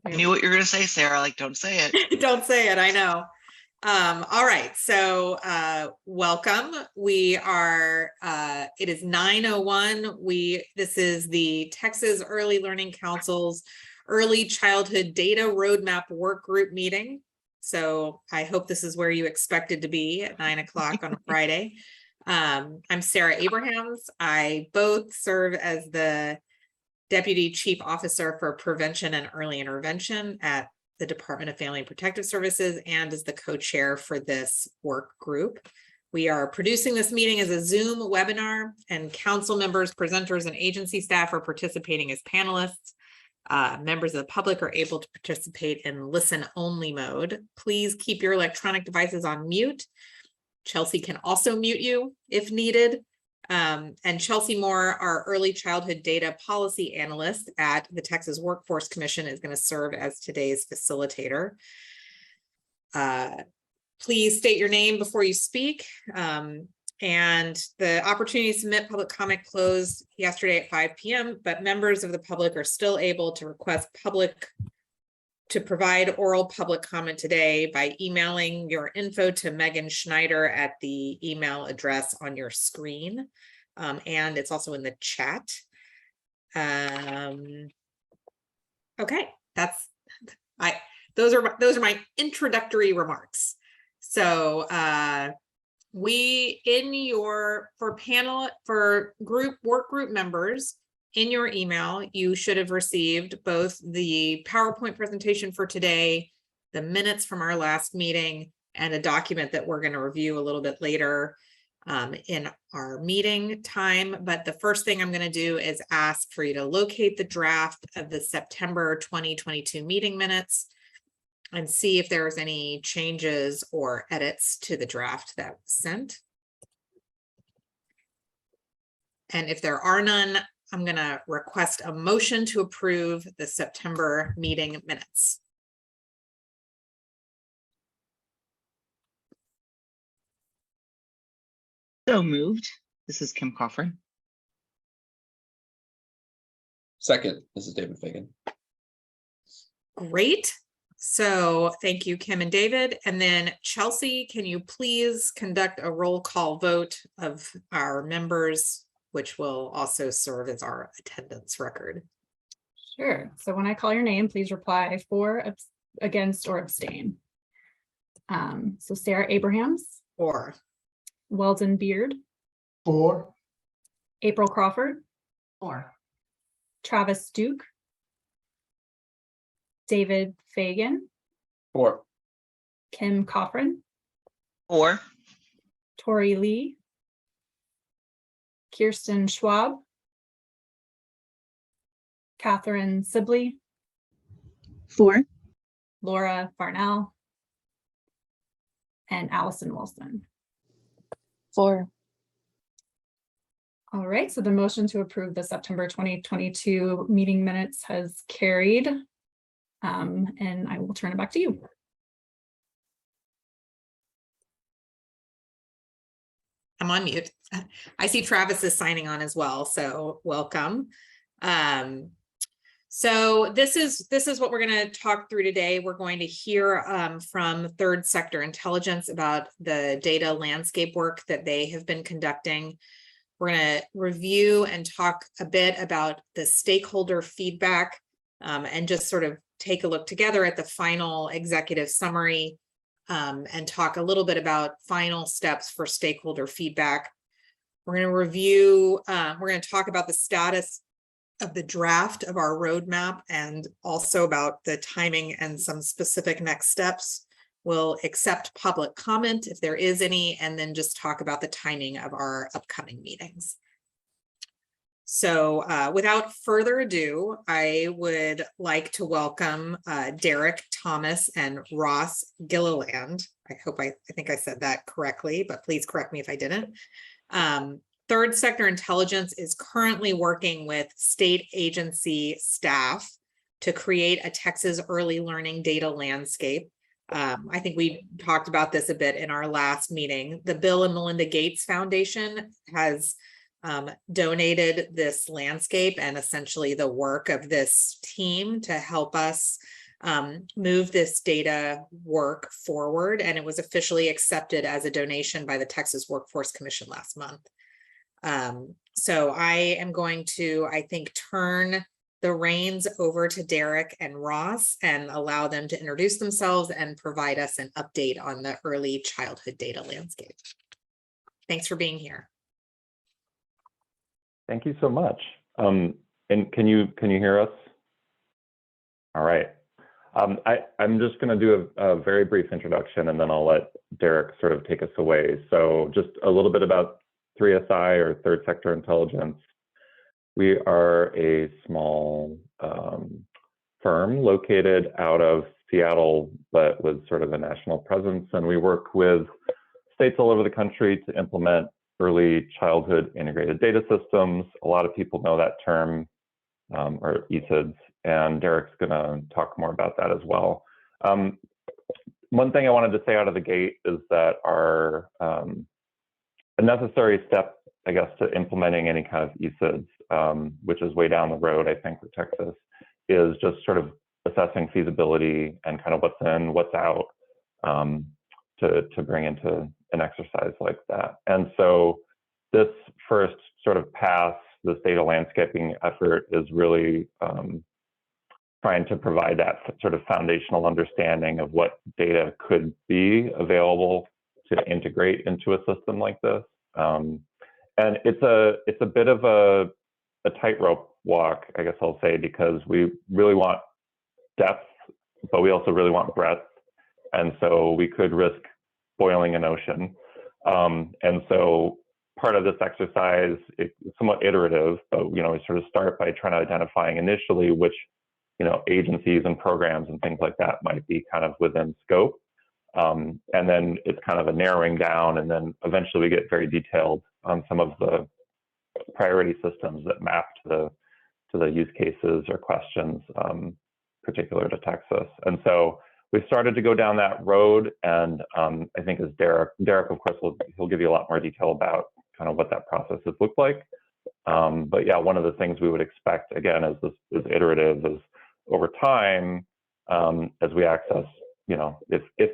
I knew what you were going to say, Sarah. Like, don't say it. Don't say it. I know. All right. So welcome. We are, it is 9:01. This is the Texas Early Learning Council's Early Childhood Data Roadmap Work Group meeting. So I hope this is where you expected to be at 9 o'clock on a Friday. I'm Sarah Abrahams. I both serve as the Deputy Chief Officer for Prevention and Early Intervention at the Department of Family and Protective Services and as the co-chair for this work group. We are producing this meeting as a Zoom webinar, and council members, presenters, and agency staff are participating as panelists. Members of the public are able to participate in listen-only mode. Please keep your electronic devices on mute. Chelsea can also mute you if needed. And Chelsea Moore, our early childhood data policy analyst at the Texas Workforce Commission, is going to serve as today's facilitator. Please state your name before you speak. And the opportunity to submit public comment closed yesterday at 5 p.m., but members of the public are still able to request provide oral public comment today by emailing your info to Megan Schneider at the email address on your screen. And it's also in the chat. Okay, those are my introductory remarks. So work group members, in your email, you should have received both the PowerPoint presentation for today, the minutes from our last meeting, and a document that we're going to review a little bit later in our meeting time. But the first thing I'm going to do is ask for you to locate the draft of the September 2022 meeting minutes and see if there's any changes or edits to the draft that was sent. And if there are none, I'm going to request a motion to approve the September meeting minutes. So moved. This is Kim Coffrin. Second, this is David Fagan. Great. So thank you, Kim and David. And then Chelsea, can you please conduct a roll call vote of our members, which will also serve as our attendance record? Sure. So when I call your name, please reply for, against, or abstain. So Sarah Abrahams. For. Weldon Beard. For. April Crawford. For. Travis Duke. David Fagan. For. Kim Coffrin. For. Tori Lee. Kirsten Schwab. Catherine Sibley. For. Laura Farnell. And Allison Wilson. For. All right, so the motion to approve the September 2022 meeting minutes has carried. And I will turn it back to you. I'm on mute. I see Travis is signing on as well, so welcome. So this is what we're going to talk through today. We're going to hear from Third Sector Intelligence about the data landscape work that they have been conducting. We're going to review and talk a bit about the stakeholder feedback and just sort of take a look together at the final executive summary and talk a little bit about final steps for stakeholder feedback. We're going to review, we're going to talk about the status of the draft of our roadmap and also about the timing and some specific next steps. We'll accept public comment if there is any, and then just talk about the timing of our upcoming meetings. So without further ado, I would like to welcome Derek Thomas and Ross Gilliland. I think I said that correctly, but please correct me if I didn't. Third Sector Intelligence is currently working with state agency staff to create a Texas early learning data landscape. I think we talked about this a bit in our last meeting. The Bill and Melinda Gates Foundation has donated this landscape and essentially the work of this team to help us move this data work forward, and it was officially accepted as a donation by the Texas Workforce Commission last month. So I am going to, I think, turn the reins over to Derek and Ross and allow them to introduce themselves and provide us an update on the early childhood data landscape. Thanks for being here. Thank you so much. And can you hear us? All right. I'm just going to do a very brief introduction, and then I'll let Derek sort of take us away. So just a little bit about 3SI, or Third Sector Intelligence. We are a small firm located out of Seattle, but with sort of a national presence. And we work with states all over the country to implement early childhood integrated data systems. A lot of people know that term, or ECIDS, and Derek's going to talk more about that as well. One thing I wanted to say out of the gate is that our a necessary step, I guess, to implementing any kind of ECIDS, which is way down the road, I think, for Texas, is just sort of assessing feasibility and kind of what's in, what's out, to bring into an exercise like that. And so this first sort of pass, this data landscaping effort, is really trying to provide that sort of foundational understanding of what data could be available to integrate into a system like this. And it's a bit of a tightrope walk, I guess I'll say, because we really want depth, but we also really want breadth. And so we could risk boiling an ocean. And so part of this exercise, it's somewhat iterative, but we sort of start by trying to identifying initially which agencies and programs and things like that might be kind of within scope. And then it's kind of a narrowing down, and then eventually we get very detailed on some of the priority systems that map to the use cases or questions particular to Texas. And so we started to go down that road, and I think as Derek, of course, he'll give you a lot more detail about kind of what that process has looked like. But yeah, one of the things we would expect, again, as this is iterative, is over time, as we access, if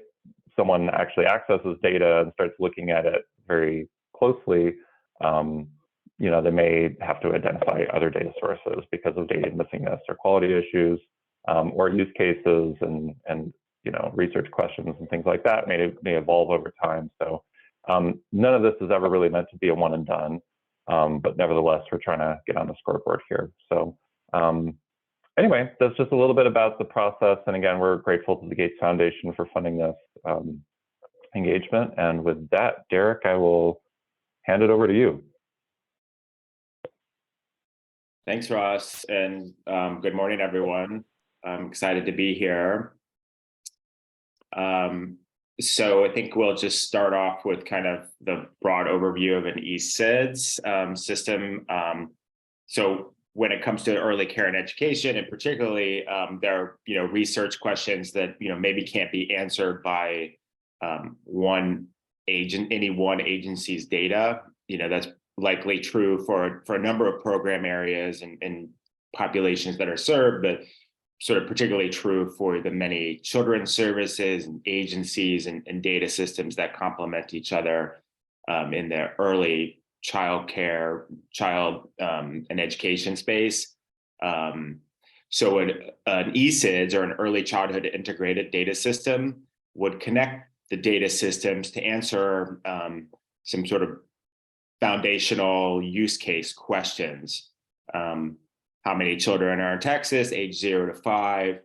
someone actually accesses data and starts looking at it very closely, they may have to identify other data sources because of data missingness or quality issues, or use cases and research questions and things like that may evolve over time. So none of this is ever really meant to be a one and done, but nevertheless, we're trying to get on the scoreboard here. So anyway, that's just a little bit about the process. And again, we're grateful to the Gates Foundation for funding this engagement. And with that, Derek, I will hand it over to you. Thanks, Ross, and good morning, everyone. I'm excited to be here. So I think we'll just start off with kind of the broad overview of an ECIDS system. So when it comes to early care and education, and particularly there are research questions that maybe can't be answered by any one agency's data. That's likely true for a number of program areas and populations that are served, but sort of particularly true for the many children's services and agencies and data systems that complement each other in the early child care, and education space. So an ECIDS, or an early childhood integrated data system, would connect the data systems to answer some sort of foundational use case questions. How many children are in Texas, age 0 to 5?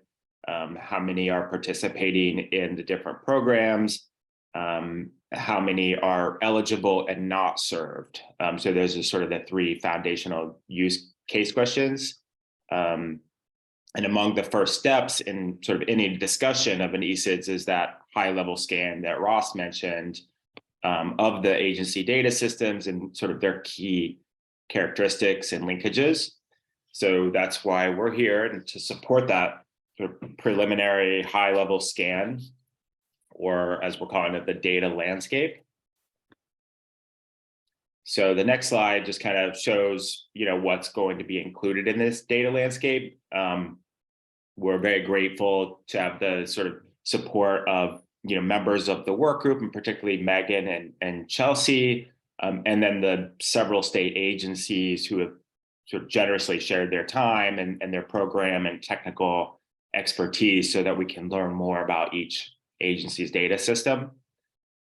How many are participating in the different programs? How many are eligible and not served? So those are sort of the three foundational use case questions. And among the first steps in sort of any discussion of an ECIDS is that high-level scan that Ross mentioned of the agency data systems and sort of their key characteristics and linkages. So that's why we're here, and to support that sort of preliminary high-level scan, or as we're calling it, the data landscape. So the next slide just kind of shows, what's going to be included in this data landscape. we're very grateful to have the sort of support of members of the work group, and particularly Megan and Chelsea, and then the several state agencies who have sort of generously shared their time and their program and technical expertise so that we can learn more about each agency's data system.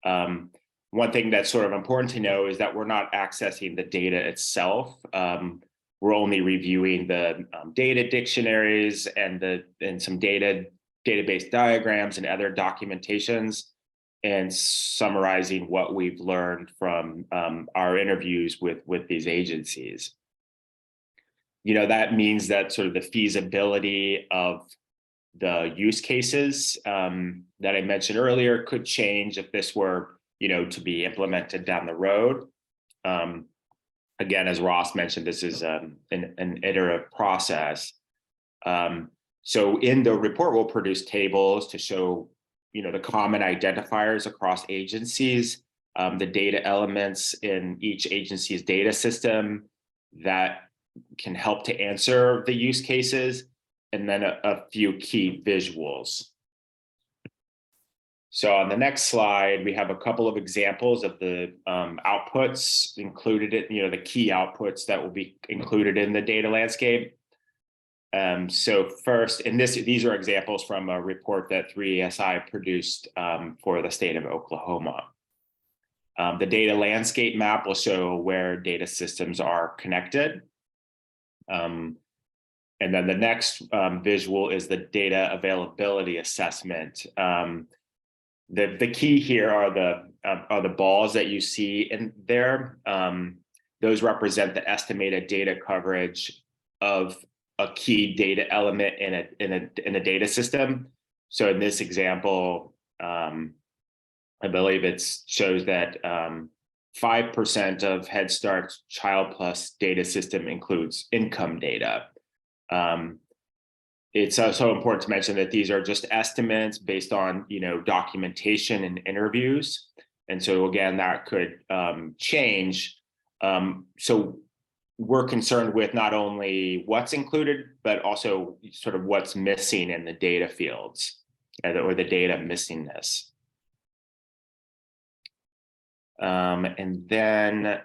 One thing that's sort of important to know is that we're not accessing the data itself. We're only reviewing the data dictionaries and some database diagrams and other documentations, and summarizing what we've learned from our interviews with these agencies. That means that sort of the feasibility of the use cases that I mentioned earlier could change if this were, to be implemented down the road. Again, as Ross mentioned, this is an iterative process. So in the report, we'll produce tables to show, the common identifiers across agencies, the data elements in each agency's data system that can help to answer the use cases, and then a few key visuals. So on the next slide, we have a couple of examples of the outputs included in, the key outputs that will be included in the data landscape. So first, these are examples from a report that 3ESI produced for the state of Oklahoma. The data landscape map will show where data systems are connected. And then the next visual is the data availability assessment. The key here are the balls that you see in there. Those represent the estimated data coverage of a key data element in a data system. So in this example, I believe it shows that 5% of Head Start's Child Plus data system includes income data. It's also important to mention that these are just estimates based on, documentation and interviews. And so again, that could change. So we're concerned with not only what's included, but also sort of what's missing in the data fields or the data missingness. And then,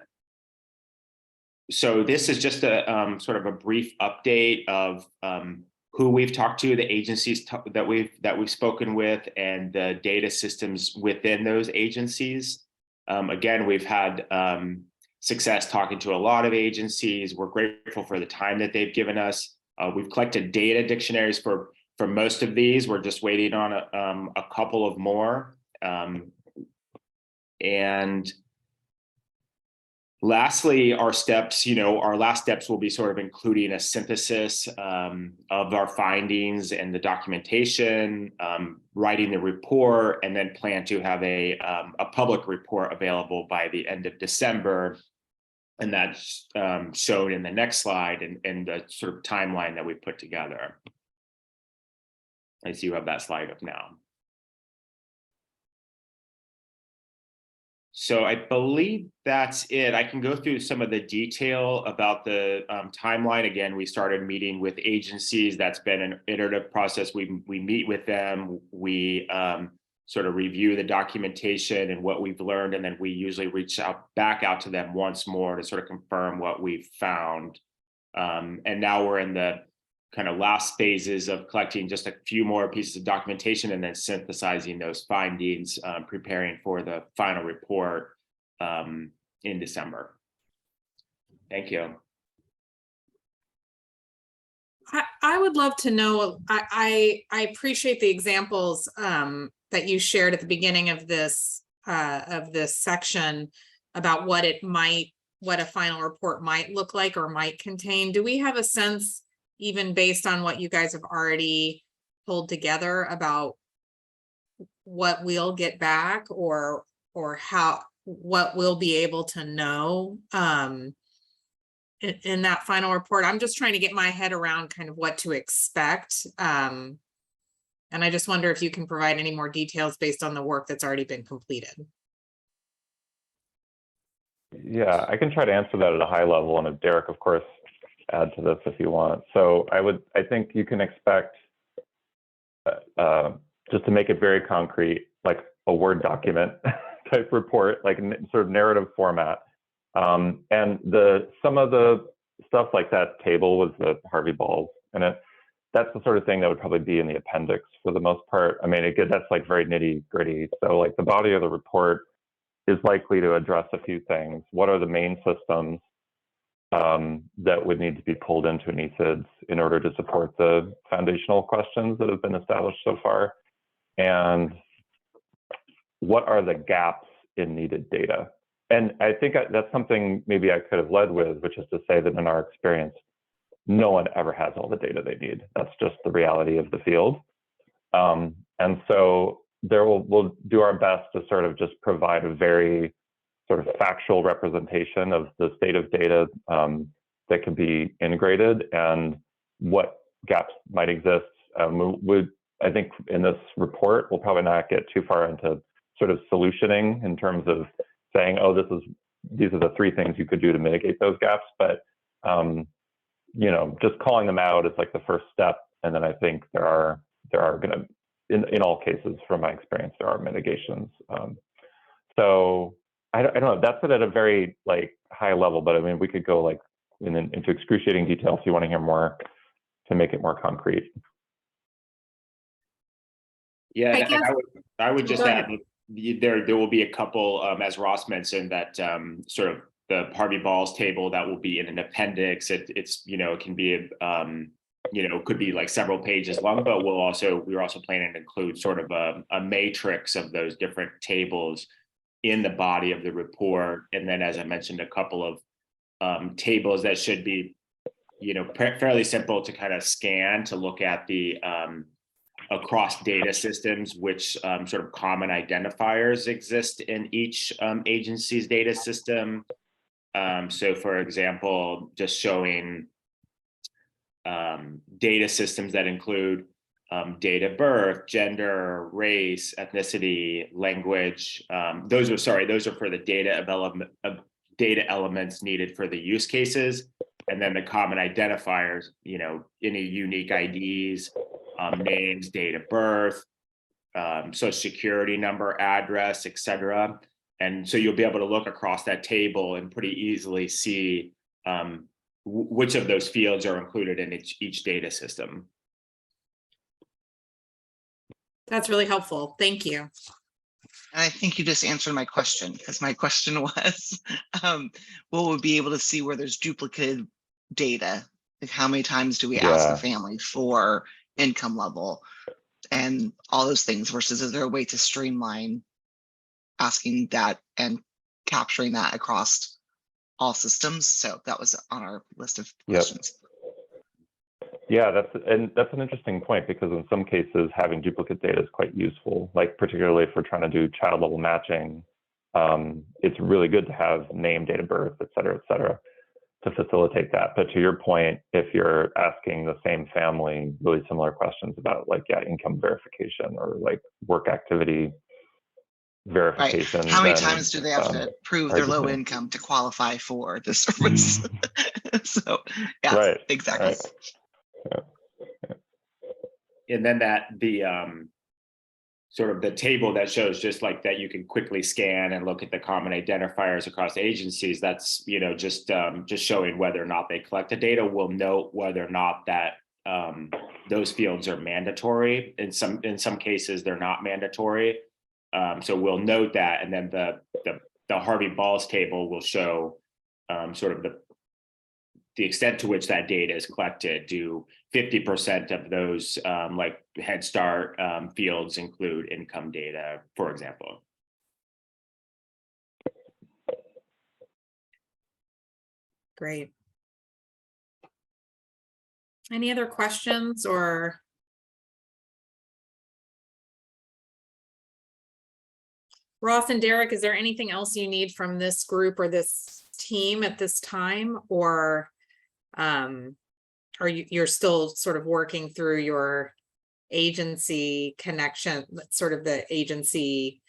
so this is just a sort of a brief update of who we've talked to, the agencies that we've spoken with, and the data systems within those agencies. Again, we've had success talking to a lot of agencies. We're grateful for the time that they've given us. We've collected data dictionaries for most of these. We're just waiting on a couple of more. And lastly, our last steps will be sort of including a synthesis of our findings and the documentation, writing the report, and then plan to have a public report available by the end of December. And that's shown in the next slide and the sort of timeline that we put together. I see you have that slide up now. So I believe that's it. I can go through some of the detail about the timeline. Again, we started meeting with agencies. That's been an iterative process. We meet with them. We sort of review the documentation and what we've learned, and then we usually reach back out to them once more to sort of confirm what we've found. And now we're in the kind of last phases of collecting just a few more pieces of documentation and then synthesizing those findings, preparing for the final report in December. Thank you. I would love to know, I appreciate the examples that you shared at the beginning of this section about what a final report might look like or might contain. Do we have a sense, even based on what you guys have already pulled together, about what we'll get back or what we'll be able to know in that final report? I'm just trying to get my head around kind of what to expect. And I just wonder if you can provide any more details based on the work that's already been completed. Yeah, I can try to answer that at a high level, and if Derek, of course, add to this if you want. So I think you can expect just to make it very concrete, like a Word document type report, like sort of narrative format. And some of the stuff like that table was the Harvey Balls, and that's the sort of thing that would probably be in the appendix for the most part. I mean, again, that's like very nitty gritty. So like the body of the report is likely to address a few things. What are the main systems that would need to be pulled into an ECIDS in order to support the foundational questions that have been established so far? And what are the gaps in needed data? And I think that's something maybe I could have led with, which is to say that in our experience, no one ever has all the data they need. That's just the reality of the field. And so we'll do our best to sort of just provide a very sort of factual representation of the state of data that can be integrated and what gaps might exist. I think in this report, we'll probably not get too far into sort of solutioning in terms of saying, oh, these are the 3 things you could do to mitigate those gaps. But you know, just calling them out is like the first step. And then I think there are going to, in all cases, from my experience, there are mitigations. So I don't know. That's it at a very like high level, but I mean, we could go like into excruciating detail if you want to hear more to make it more concrete. Yeah, I and guess- I would just Go add ahead. there will be a couple, as Ross mentioned, that sort of the Harvey Balls table that will be in an appendix. It's you know, it can be could be like several pages long, but we're also planning to include sort of a matrix of those different tables in the body of the report. And then, as I mentioned, a couple of tables that should be, you know, fairly simple to kind of scan to look at the across data systems, which sort of common identifiers exist in each agency's data system. So for example, just showing data systems that include date of birth, gender, race, ethnicity, language. Those are for the data elements needed for the use cases. And then the common identifiers, you know, any unique IDs, names, date of birth, social security number, address, etc. And so you'll be able to look across that table and pretty easily see which of those fields are included in each data system. That's really helpful. Thank you. And I think you just answered my question, because my question was, will we be able to see where there's duplicated data? Like how many times do we ask Yeah. a family for income level and all those things versus is there a way to streamline asking that and capturing that across all systems? So that was on our list of Yep. questions. Yeah, that's an interesting point, because in some cases having duplicate data is quite useful, like particularly if we're trying to do child level matching. It's really good to have name, date of birth, et cetera, to facilitate that. But to your point, if you're asking the same family really similar questions about like, income verification or like work activity verification. How many then, times do they have to prove their low arguably. income to qualify for the service? So yeah, Right, exactly. right. And then the sort of the table that shows just like that you can quickly scan and look at the common identifiers across agencies, that's, you know, just showing whether or not they collect the data. Will note whether or not that those fields are mandatory. In some cases they're not mandatory, so we'll note that. And then the Harvey Balls table will show sort of the extent to which that data is collected. Do 50% of those like Head Start fields include income data, for example? Great. Any other questions or? Ross and Derek, is there anything else you need from this group or this team at this time, or are you're still sort of working through your agency connection, sort of the agency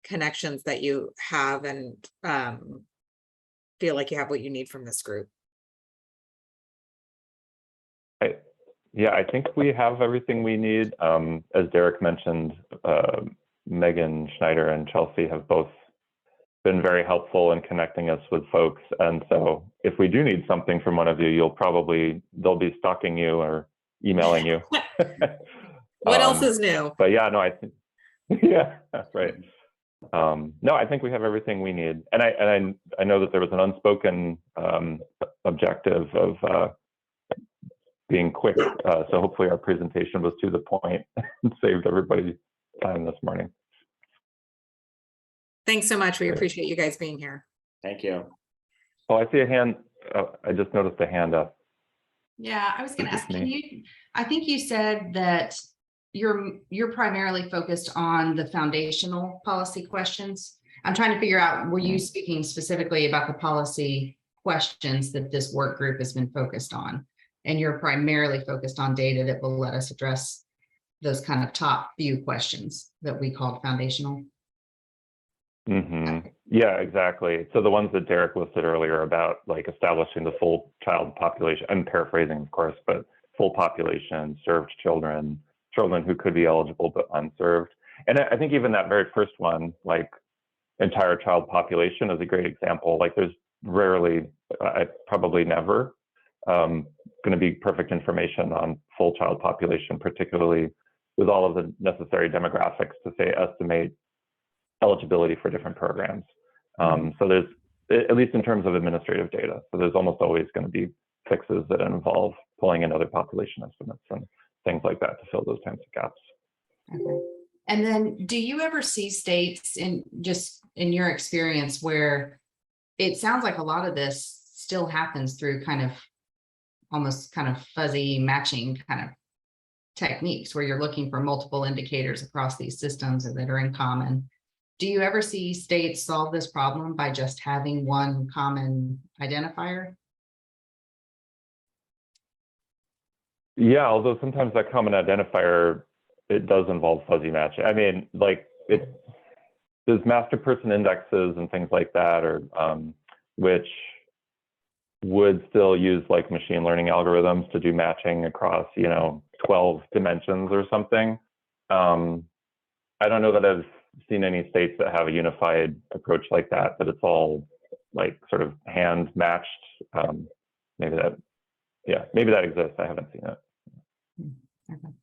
connections that you have, and feel like you have what you need from this group? Yeah, I think we have everything we need. As Derek mentioned, Megan Schneider and Chelsea have both been very helpful in connecting us with folks. And so if we do need something from one of you, they'll be stalking you or emailing you. What else is new? But yeah, no, I think, yeah, that's right. No, I think we have everything we need. And I know that there was an unspoken objective of being quick. So hopefully our presentation was to the point and saved everybody time this morning. Thanks so much. We appreciate you guys being here. Thank you. Oh, I see a hand. I just noticed a hand up. Yeah, I was gonna ask, Me. can you, I think you said that you're primarily focused on the foundational policy questions. I'm trying to figure out, were you speaking specifically about the policy questions that this work group has been focused on? And you're primarily focused on data that will let us address those kind of top few questions that we called foundational? Yeah, exactly. So the ones that Derek listed earlier about like establishing the full child population, I'm paraphrasing, of course, but full population, served children, children who could be eligible but unserved. And I think even that very first one, like entire child population, is a great example. Like there's rarely, probably never, going to be perfect information on full child population, particularly with all of the necessary demographics to say estimate eligibility for different programs. So there's, at least in terms of administrative data, so there's almost always going to be fixes that involve pulling in other population estimates and things like that to fill those kinds of gaps. Okay. And then do you ever see states in your experience where it sounds like a lot of this still happens through almost fuzzy matching kind of techniques where you're looking for multiple indicators across these systems that are in common? Do you ever see states solve this problem by just having one common identifier? Yeah, although sometimes that common identifier, it does involve fuzzy matching. I mean, like there's master person indexes and things like that, or which would still use like machine learning algorithms to do matching across, 12 dimensions or something. I don't know that I've seen any states that have a unified approach like that, but it's all like sort of hand matched. Maybe that exists. I haven't seen it. Okay.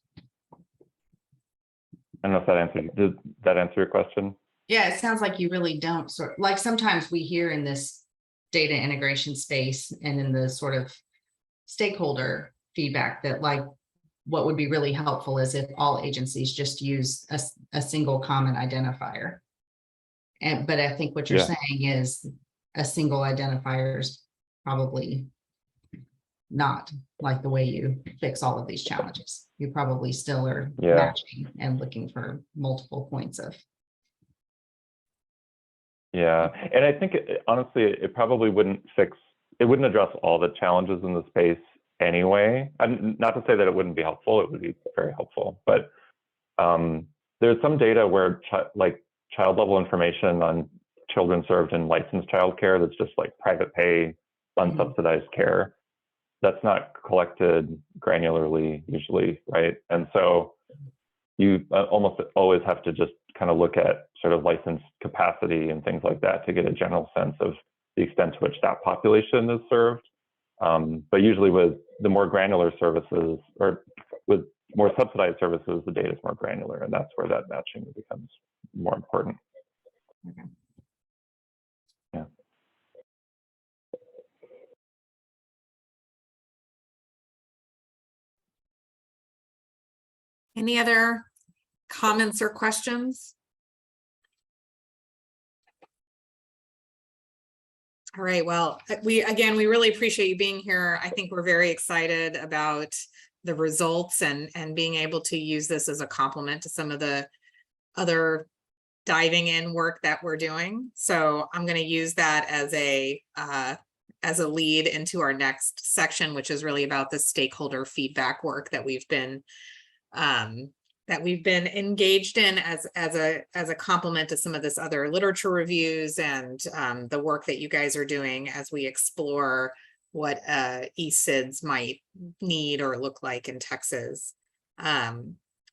I don't know if that answered. Did that answer your question? Yeah, it sounds like you really don't like sometimes we hear in this data integration space and in the sort of stakeholder feedback that like what would be really helpful is if all agencies just use a single common identifier. But I think what you're saying is a single identifier is probably not like the way you fix all of these challenges. You probably still are matching and looking for multiple points of. Yeah, and I think honestly, it probably wouldn't address all the challenges in the space anyway. And not to say that it wouldn't be helpful, it would be very helpful. But there's some data where child level information on children served in licensed childcare that's just like private pay, unsubsidized care. That's not collected granularly usually, right? And so you almost always have to just kind of look at sort of license capacity and things like that to get a general sense of the extent to which that population is served. But usually with the more granular services or with more subsidized services, the data is more granular, and that's where that matching becomes more important. Okay. Yeah. Any other comments or questions? All right, well, we really appreciate you being here. I think we're very excited about the results and being able to use this as a complement to some of the other diving in work that we're doing. So I'm going to use that as a lead into our next section, which is really about the stakeholder feedback work that we've been engaged in as a complement to some of this other literature reviews and the work that you guys are doing as we explore ESIDS might need or look like in Texas.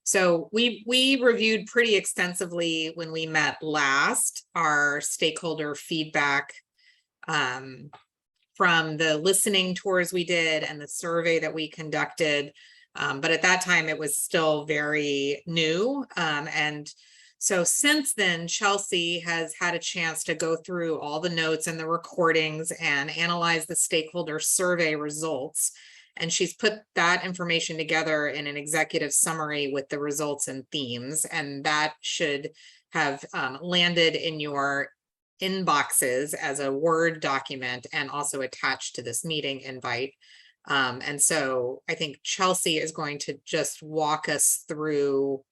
So we reviewed pretty extensively when we met last, our stakeholder feedback from the listening tours we did and the survey that we conducted. But at that time, it was still very new. And so since then, Chelsea has had a chance to go through all the notes and the recordings and analyze the stakeholder survey results. And she's put that information together in an executive summary with the results and themes. And that should have landed in your inboxes as a Word document and also attached to this meeting invite. And so I think Chelsea is going to just walk us through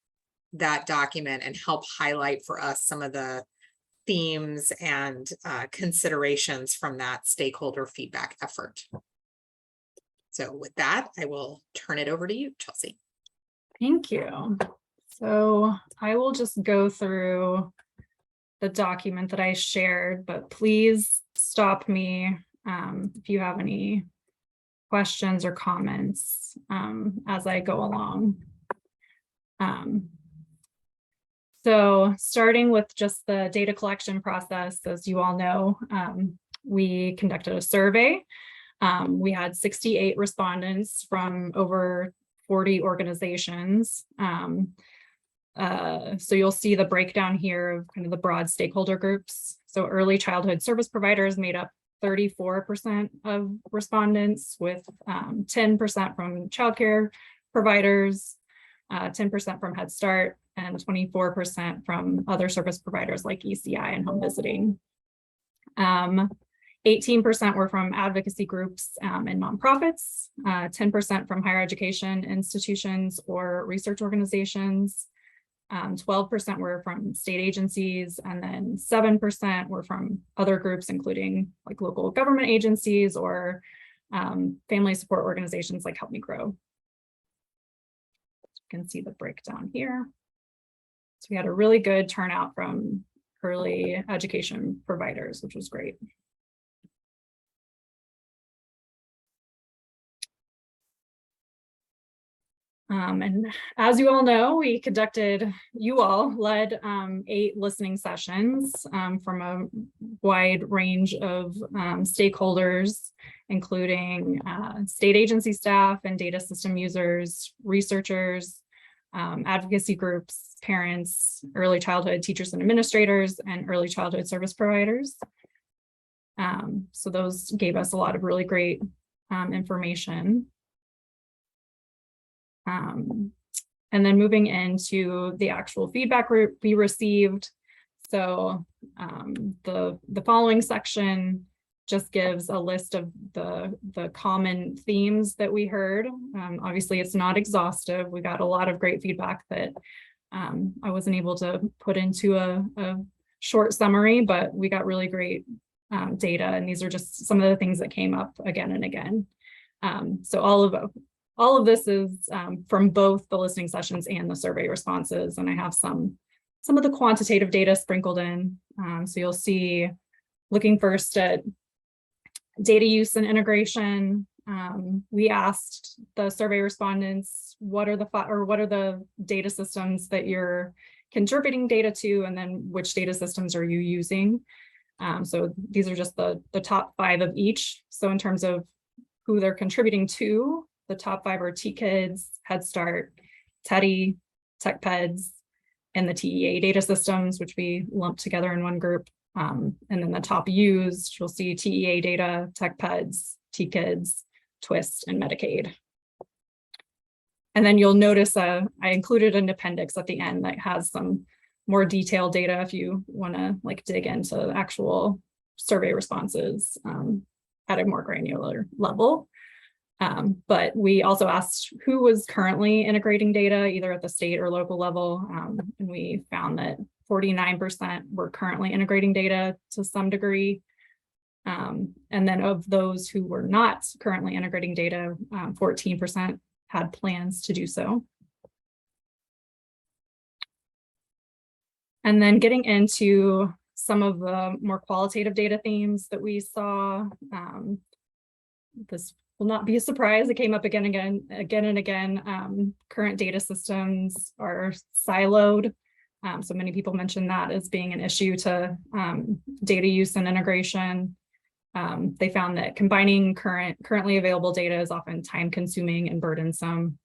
that document and help highlight for us some of the themes and considerations from that stakeholder feedback effort. So with that, I will turn it over to you, Chelsea. Thank you. So I will just go through the document that I shared, but please stop me if you have any questions or comments as I go along. So starting with just the data collection process, as you all know, we conducted a survey. We had 68 respondents from over 40 organizations. So you'll see the breakdown here of kind of the broad stakeholder groups. So early childhood service providers made up 34% of respondents, with 10% from childcare providers, 10% from Head Start, and 24% from other service providers like ECI and home visiting. 18% were from advocacy groups and nonprofits, 10% from higher education institutions or research organizations, 12% were from state agencies, and then 7% were from other groups, including like local government agencies or family support organizations like Help Me Grow. You can see the breakdown here. So we had a really good turnout from early education providers, which was great. And as you all know, you all led 8 listening sessions from a wide range of stakeholders, including state agency staff and data system users, researchers, advocacy groups, parents, early childhood teachers and administrators, and early childhood service providers. So those gave us a lot of really great information. And then moving into the actual feedback we received. So the following section just gives a list of the common themes that we heard. Obviously, it's not exhaustive. We got a lot of great feedback that I wasn't able to put into a short summary, but we got really great data. And these are just some of the things that came up again and again. So all of this is from both the listening sessions and the survey responses, and I have some of the quantitative data sprinkled in. So you'll see, looking first at data use and integration, we asked the survey respondents, what are the data systems that you're contributing data to, and then which data systems are you using? So these are just the top 5 of each. So in terms of who they're contributing to, the top 5 are TKids, Head Start, TEDdy, TechPeds, and the TEA data systems, which we lumped together in one group. And then the top used, you'll see TEA data, TechPeds, TKids, Twist, and Medicaid. And then you'll notice I included an appendix at the end that has some more detailed data if you want to dig into the actual survey responses at a more granular level. But we also asked who was currently integrating data, either at the state or local level. And we found that 49% were currently integrating data to some degree. And then of those who were not currently integrating data, 14% had plans to do so. And then getting into some of the more qualitative data themes that we saw, this will not be a surprise. It came up again and again. Current data systems are siloed. So many people mention that as being an issue to data use and integration. They found that combining currently available data is often time consuming and burdensome.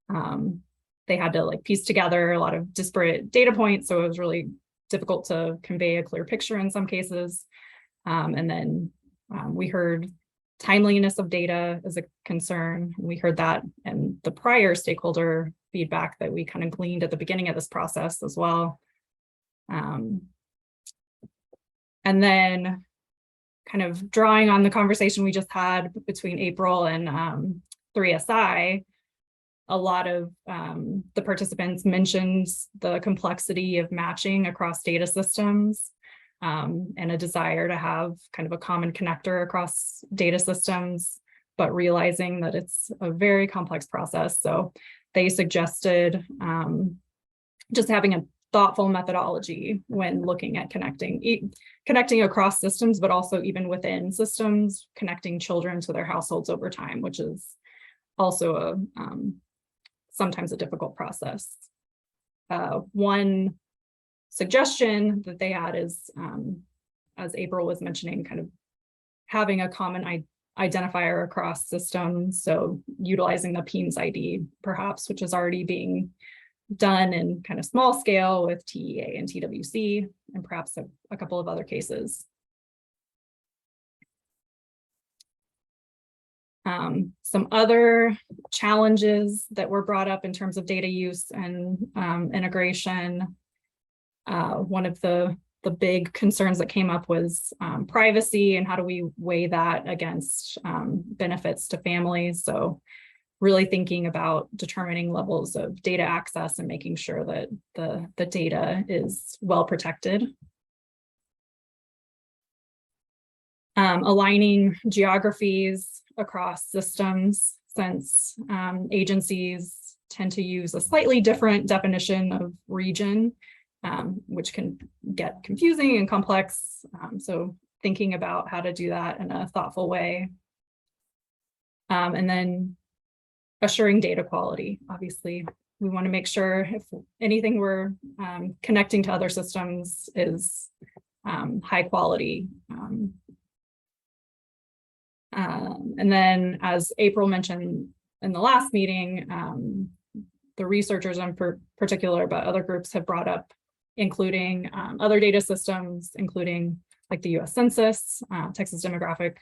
They had to like piece together a lot of disparate data points, so it was really difficult to convey a clear picture in some cases. And then we heard timeliness of data is a concern. We heard that in the prior stakeholder feedback that we kind of gleaned at the beginning of this process as well. And then kind of drawing on the conversation we just had between April and 3SI, a lot of the participants mentioned the complexity of matching across data systems and a desire to have kind of a common connector across data systems, but realizing that it's a very complex process. So they suggested just having a thoughtful methodology when looking at connecting across systems, but also even within systems, connecting children to their households over time, which is also sometimes a difficult process. One suggestion that they had is, as April was mentioning, kind of having a common identifier across systems. So utilizing the PEAMS ID, perhaps, which is already being done in kind of small scale with TEA and TWC, and perhaps a couple of other cases. Some other challenges that were brought up in terms of data use and integration. One of the big concerns that came up was privacy and how do we weigh that against benefits to families. So really thinking about determining levels of data access and making sure that the data is well protected. Aligning geographies across systems, since agencies tend to use a slightly different definition of region, which can get confusing and complex. So thinking about how to do that in a thoughtful way. And then assuring data quality. Obviously, we want to make sure if anything we're connecting to other systems is high quality. And then, as April mentioned in the last meeting, the researchers in particular, but other groups have brought up including other data systems, including like the US Census, Texas Demographic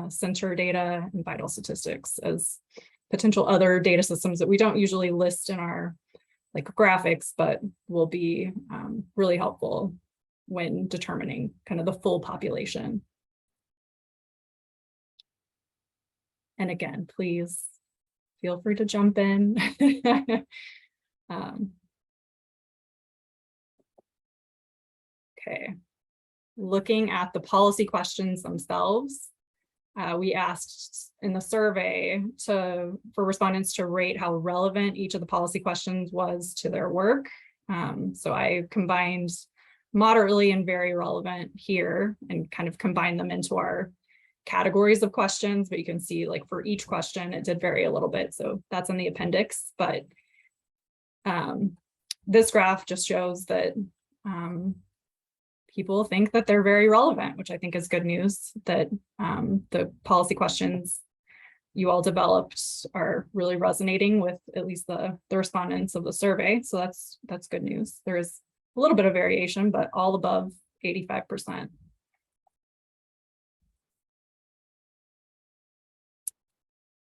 Center data, and vital statistics as potential other data systems that we don't usually list in our like graphics, but will be really helpful when determining kind of the full population. And again, please feel free to jump in. Okay, looking at the policy questions themselves, we asked in the survey for respondents to rate how relevant each of the policy questions was to their work. So I combined moderately and very relevant here and kind of combined them into our categories of questions, but you can see like for each question, it did vary a little bit. So that's in the appendix, but this graph just shows that people think that they're very relevant, which I think is good news, that the policy questions you all developed are really resonating with at least the respondents of the survey. So that's good news. There is a little bit of variation, but all above 85%.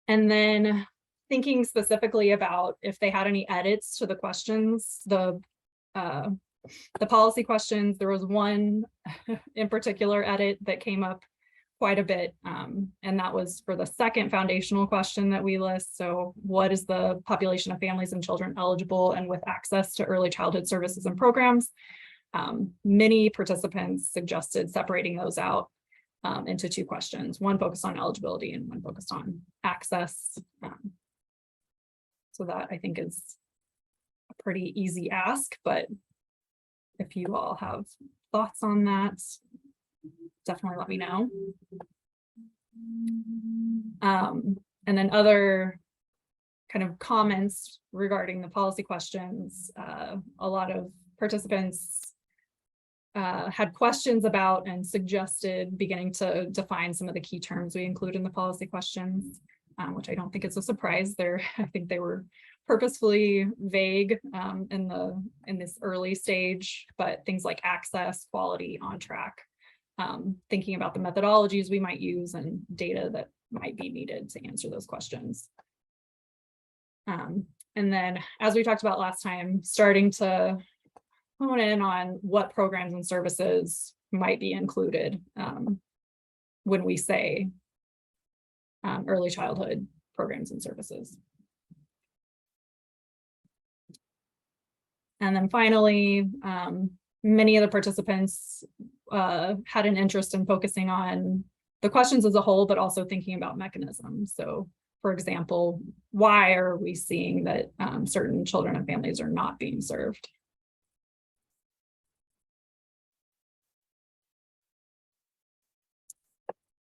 And then thinking specifically about if they had any edits to the questions, the policy questions, there was one in particular edit that came up quite a bit, and that was for the second foundational question that we list. So what is the population of families and children eligible and with access to early childhood services and programs? Many participants suggested separating those out into two questions, one focused on eligibility and one focused on access. So that I think is a pretty easy ask, but if you all have thoughts on that, definitely let me know. And then other kind of comments regarding the policy questions. A lot of participants had questions about and suggested beginning to define some of the key terms we include in the policy questions, which I don't think it's a surprise. I think they were purposefully vague in this early stage, but things like access, quality, on track, thinking about the methodologies we might use and data that might be needed to answer those questions. And then, as we talked about last time, starting to hone in on what programs and services might be included when we say early childhood programs and services. And then finally, many of the participants had an interest in focusing on the questions as a whole, but also thinking about mechanisms. So, for example, why are we seeing that certain children and families are not being served?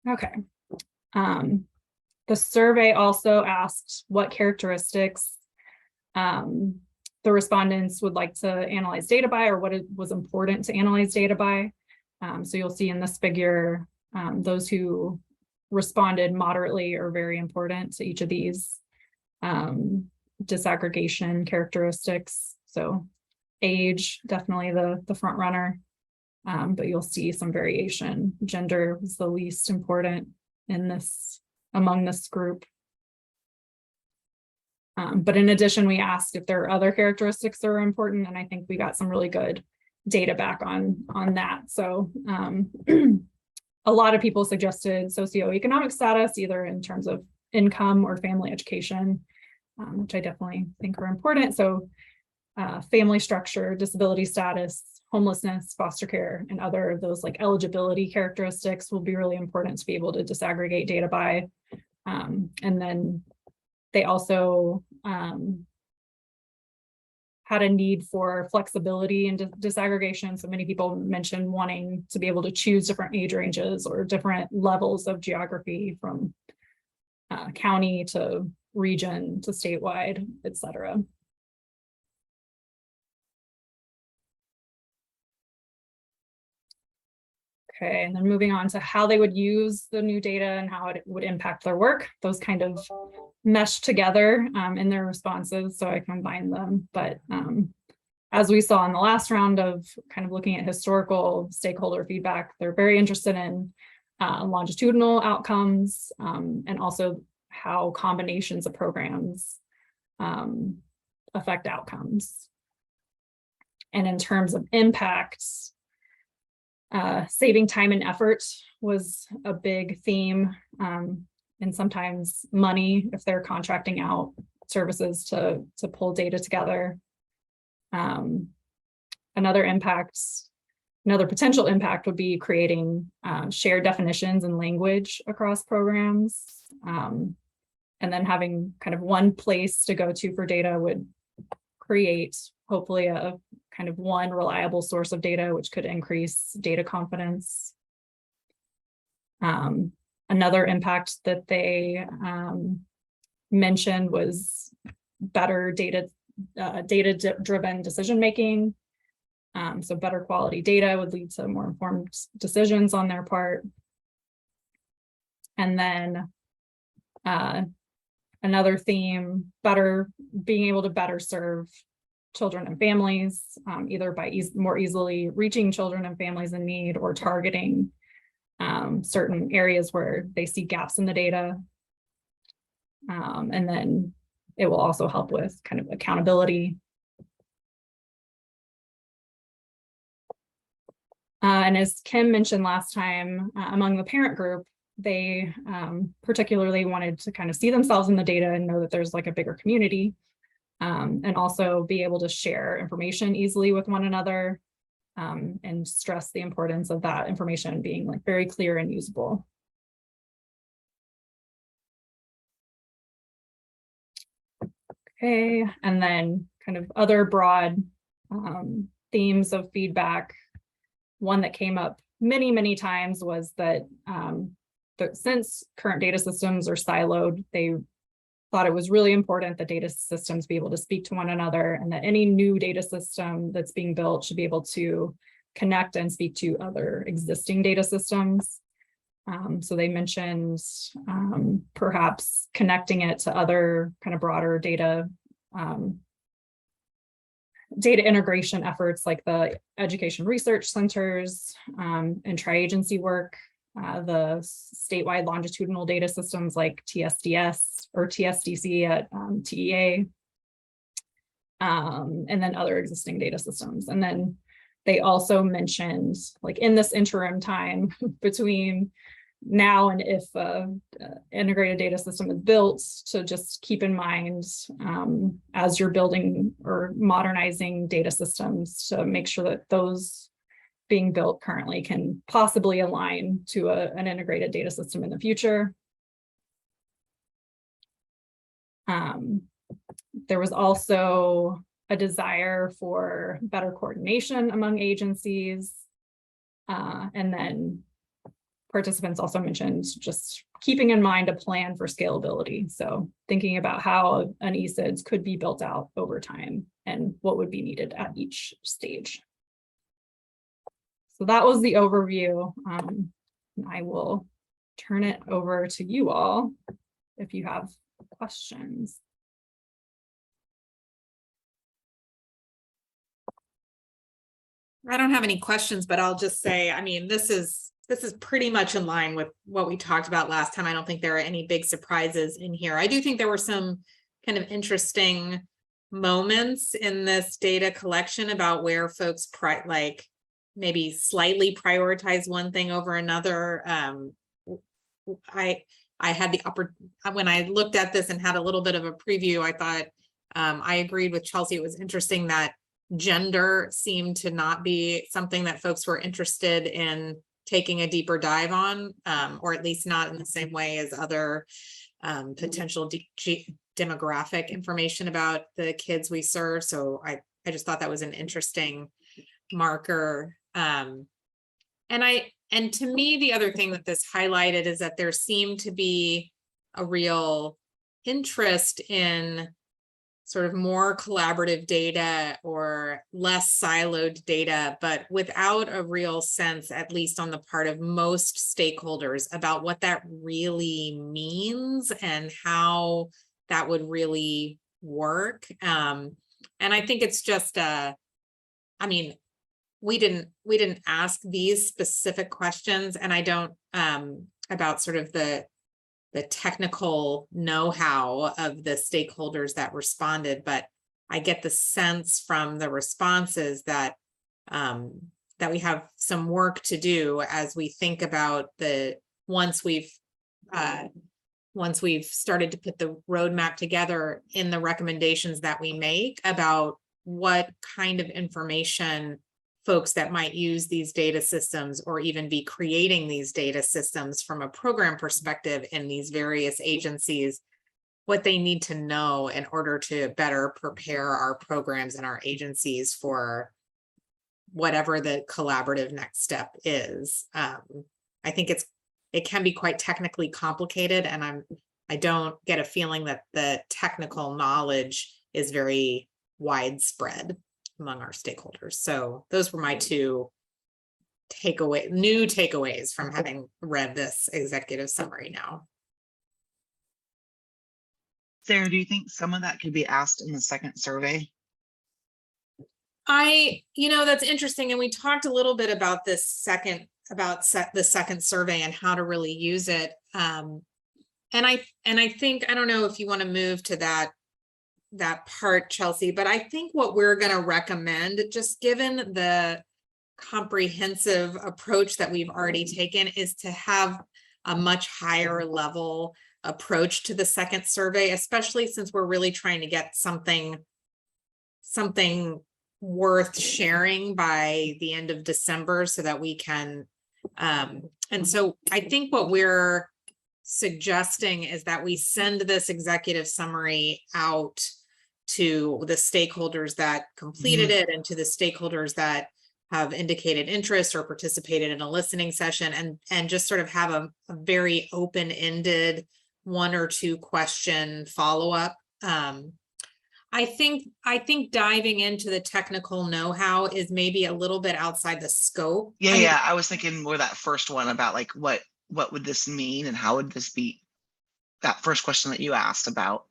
Okay. The survey also asked what characteristics the respondents would like to analyze data by, or what it was important to analyze data by. So you'll see in this figure, those who responded moderately or very important to each of these disaggregation characteristics. So age, definitely the front runner, but you'll see some variation. Gender was the least important among this group. But in addition, we asked if there are other characteristics that are important, and I think we got some really good data back on that. So a lot of people suggested socioeconomic status, either in terms of income or family education, which I definitely think are important. So family structure, disability status, homelessness, foster care, and other of those like eligibility characteristics will be really important to be able to disaggregate data by. And then they also had a need for flexibility and disaggregation. So many people mentioned wanting to be able to choose different age ranges or different levels of geography, from county to region to statewide, et cetera. Okay, and then moving on to how they would use the new data and how it would impact their work. Those kind of mesh together in their responses, so I combined them. But as we saw in the last round of kind of looking at historical stakeholder feedback, they're very interested in longitudinal outcomes and also how combinations of programs affect outcomes. And in terms of impacts, saving time and effort was a big theme, and sometimes money if they're contracting out services to pull data together. Another potential impact would be creating shared definitions and language across programs, and then having kind of one place to go to for data would create hopefully a kind of one reliable source of data, which could increase data confidence. Another impact that they mentioned was better data-driven decision making. So better quality data would lead to more informed decisions on their part. And then another theme, being able to better serve children and families, either by more easily reaching children and families in need, or targeting certain areas where they see gaps in the data. And then it will also help with kind of accountability. And as Kim mentioned last time, among the parent group, they particularly wanted to kind of see themselves in the data and know that there's like a bigger community, and also be able to share information easily with one another, and stress the importance of that information being like very clear and usable. Okay, and then kind of other broad themes of feedback. One that came up many times was that since current data systems are siloed, they thought it was really important that data systems be able to speak to one another, and that any new data system that's being built should be able to connect and speak to other existing data systems. So they mentioned perhaps connecting it to other kind of broader data integration efforts like the education research centers and tri-agency work, the statewide longitudinal data systems like TSDS or TSDC at TEA, and then other existing data systems. And then they also mentioned, like, in this interim time between now and if integrated data system is built, to just keep in mind as you're building or modernizing data systems, to make sure that those being built currently can possibly align to an integrated data system in the future. There was also a desire for better coordination among agencies. And then participants also mentioned just keeping in mind a plan for scalability. So thinking about how an eSIDS could be built out over time and what would be needed at each stage. So that was the overview. I will turn it over to you all if you have questions. I don't have any questions, but I'll just say, I mean, this is pretty much in line with what we talked about last time. I don't think there are any big surprises in here. I do think there were some kind of interesting moments in this data collection about where folks like maybe slightly prioritize one thing over another. I had the when I looked at this and had a little bit of a preview, I thought I agreed with Chelsea. It was interesting that gender seemed to not be something that folks were interested in taking a deeper dive on, or at least not in the same way as other potential demographic information about the kids we serve. So I just thought that was an interesting marker. And to me, the other thing that this highlighted is that there seemed to be a real interest in sort of more collaborative data or less siloed data, but without a real sense, at least on the part of most stakeholders, about what that really means and how that would really work. And I think it's just, I mean, we didn't ask these specific questions, and I don't about sort of the technical know-how of the stakeholders that responded, but I get the sense from the responses that that we have some work to do as we think about once we've started to put the roadmap together in the recommendations that we make about what kind of information folks that might use these data systems or even be creating these data systems from a program perspective in these various agencies, what they need to know in order to better prepare our programs and our agencies for whatever the collaborative next step is. I think it can be quite technically complicated, and I don't get a feeling that the technical knowledge is very widespread among our stakeholders. So those were my two new takeaways from having read this executive summary now. Sarah, do you think some of that could be asked in the second survey? That's interesting. And we talked a little bit about the second survey and how to really use it. And I think, I don't know if you want to move to that part, Chelsea, but I think what we're going to recommend, just given the comprehensive approach that we've already taken, is to have a much higher level approach to the second survey, especially since we're really trying to get something worth sharing by the end of December so that we can, and so I think what we're suggesting is that we send this executive summary out to the stakeholders that completed it and to the stakeholders that have indicated interest or participated in a listening session, and just sort of have a very open-ended 1 or 2 question follow-up. I think diving into the technical know-how is maybe a little bit outside the scope. Yeah, I mean, yeah. I was thinking more that first one about like what would this mean and how would this be? That first question that you asked about.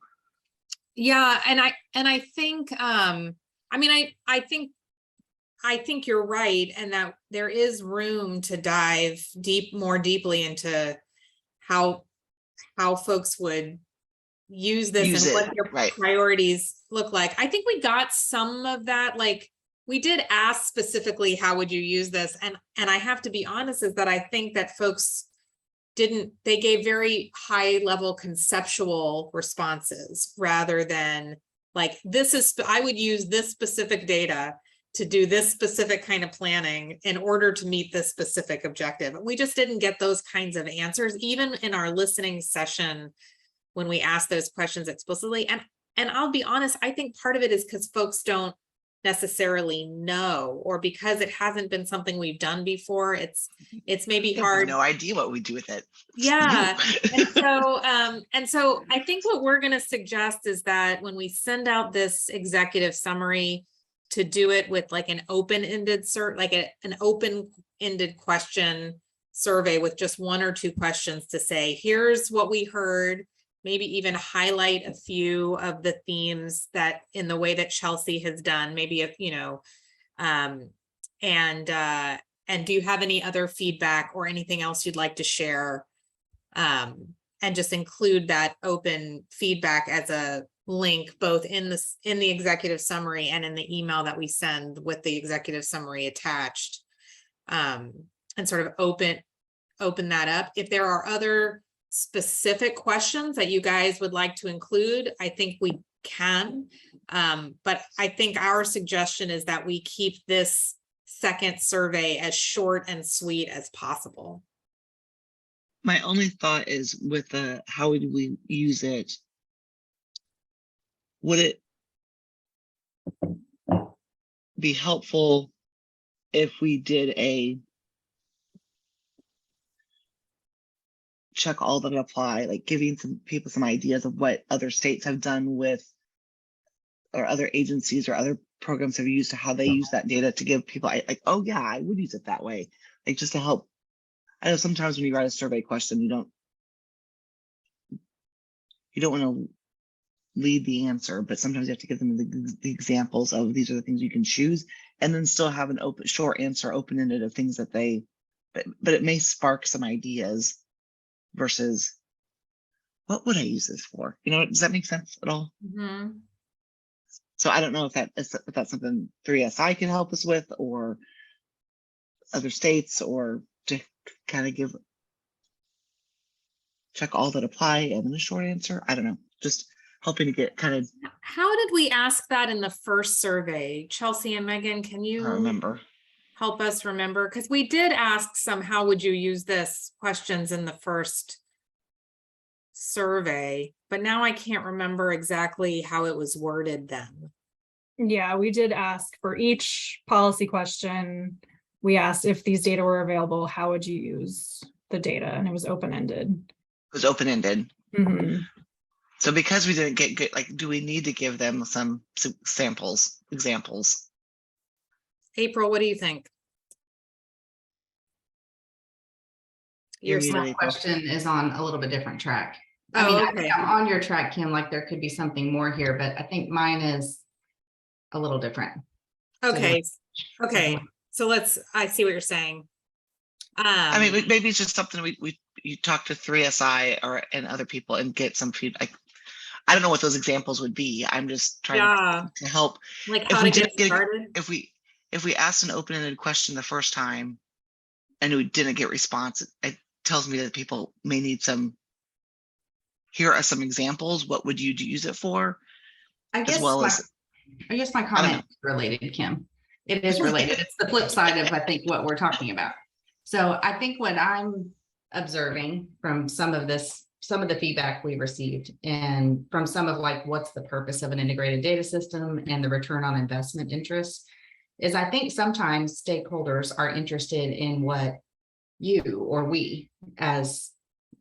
Yeah, and I think I think you're right, and that there is room to dive more deeply into how folks would use this Use and it, what their right. priorities look like. I think we got some of that, like we did ask specifically, how would you use this? And I have to be honest, is that I think that folks they gave very high level conceptual responses rather than like, I would use this specific data to do this specific kind of planning in order to meet this specific objective. We just didn't get those kinds of answers, even in our listening session when we asked those questions explicitly. And I'll be honest, I think part of it is because folks don't necessarily know, or because it hasn't been something we've done before. It's maybe I have hard. no idea what we do with it. Yeah. It's new. And so I think what we're going to suggest is that when we send out this executive summary, to do it with like an open-ended an open-ended question survey with just 1 or 2 questions to say, here's what we heard, maybe even highlight a few of the themes that in the way that Chelsea has done, maybe, and do you have any other feedback or anything else you'd like to share? And just include that open feedback as a link, both in the executive summary and in the email that we send with the executive summary attached, and sort of open that up. If there are other specific questions that you guys would like to include, I think we can, but I think our suggestion is that we keep this second survey as short and sweet as possible. My only thought is with how would we use it? Would it be helpful if we did a check all that apply, like giving some people some ideas of what other states have done with, or other agencies or other programs have used, to how they use that data to give people like, oh yeah, I would use it that way, like just to help. I know sometimes when you write a survey question, you don't want to lead the answer, but sometimes you have to give them the examples of these are the things you can choose, and then still have an short answer, open-ended, of things that but it may spark some ideas versus what would I use this for? Does that make sense at all? Mm-hmm. So I don't know if that's something 3SI can help us with, or other states, or to kind of check all that apply and then a short answer. I don't know, just helping to get kind of. How did we ask that in the first survey? Chelsea and Megan, can you remember? Help us remember? Because we did ask some, how would you use this questions in the first survey, but now I can't remember exactly how it was worded then. Yeah, we did ask for each policy question. We asked if these data were available, how would you use the data? And it was open-ended. It was open-ended. Mm-hmm. So because we didn't get good, like, do we need to give them some examples? April, what do you think? You're My muted, April. question is on a little bit different track. Oh, I mean, I okay. think I'm on your track, Kim, like there could be something more here, but I think mine is a little different. Okay. So I see what you're saying. I mean, maybe it's just something you talk to 3SI and other people and get some feedback. I don't know what those examples would be. I'm just trying to help. Like how to get started. If we asked an open-ended question the first time and we didn't get response, it tells me that people may need here are some examples. What would you use it for? I guess my comment is related, Kim. It is related. It's the flip side of, I think, what we're talking about. So I think what I'm observing from some of the feedback we received, and from some of like, what's the purpose of an integrated data system and the return on investment interest, is I think sometimes stakeholders are interested in what you or we as